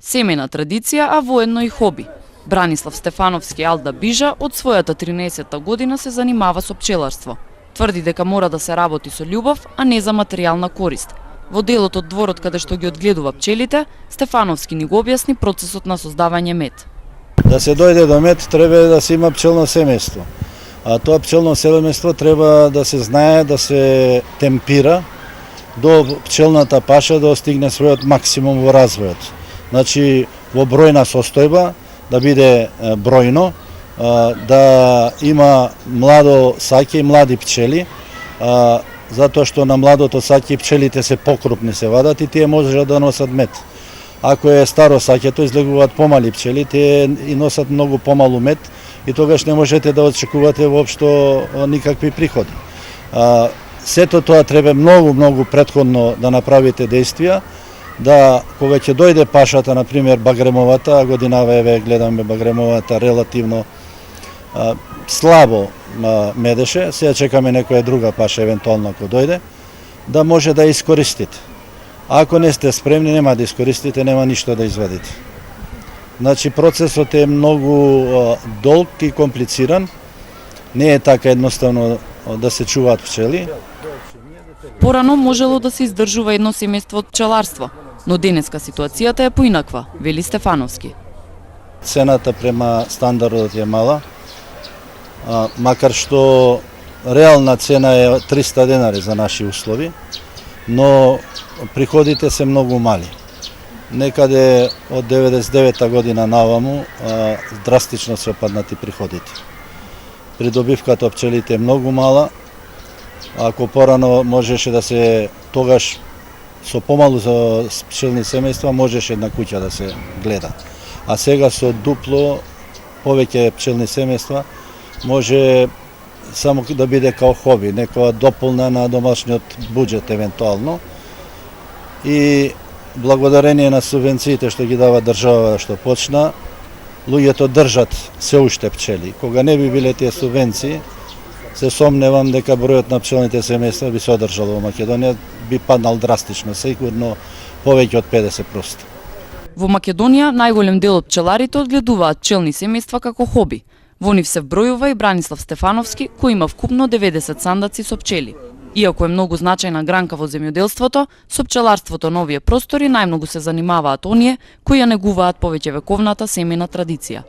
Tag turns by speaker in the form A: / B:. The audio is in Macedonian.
A: Семена традиција, а воедно и хоби. Бранислав Стефановски Алда Бижа од својата 13-та година се занимава со пчеларство. Тврди дека мора да се работи со љубов, а не за материјална корист. Во делот од дворот каде што ги одгледува пчелите, Стефановски ни го објасни процесот на создавање мед.
B: Да се дојде до мед треба да се има пчелно семејство. А тоа пчелно семејство треба да се знае, да се темпира до пчелната паша да остигне својот максимум во развојот. Значи во бројна состојба, да биде бројно, да има младо саќе и млади пчели, затоа што на младото саќе пчелите се покрупни се вадат и тие можат да носат мед. Ако е старо саќето, излегуваат помали пчели, тие и носат многу помалу мед и тогаш не можете да очекувате воопшто никакви приходи. Сето тоа треба многу претходно да направите действија, да кога ќе дојде пашата, на пример багремовата, годинава еве гледаме багремовата релативно слабо медеше, сега чекаме некоја друга паша евентуално ако дојде, да може да искористите. Ако не сте спремни, нема да искористите, нема ништо да извадите. Значи процесот е многу долг и комплициран, не е така едноставно да се чуваат пчели.
A: Порано можело да се издржува едно семејство од пчеларство, но денеска ситуацијата е поинаква, вели Стефановски.
B: Цената према стандардот е мала, макар што реална цена е 300 денари за наши услови, но приходите се многу мали. Некаде од 99-та година наваму драстично се опаднати приходите. Придобивката од пчелите е многу мала. Ако порано можеше да се тогаш со помалу за пчелни семејства можеше една куќа да се гледа. А сега со дупло повеќе пчелни семејства може само да биде као хоби, некоја дополна на домашниот буџет евентуално. И благодарение на субвенциите што ги дава држава што почна, луѓето држат се уште пчели. Кога не би биле тие субвенции, се сомневам дека бројот на пчелните семејства би се одржал во Македонија, би паднал драстично, сигурно повеќе од 50%.
A: Во Македонија најголем дел од пчеларите одгледуваат пчелни семејства како хоби. Во нив се вбројува и Бранислав Стефановски, кој има вкупно 90 сандаци со пчели. Иако е многу значајна гранка во земјоделството, со пчеларството на овие простори најмногу се занимаваат оние кои ја негуваат повеќе вековната семена традиција.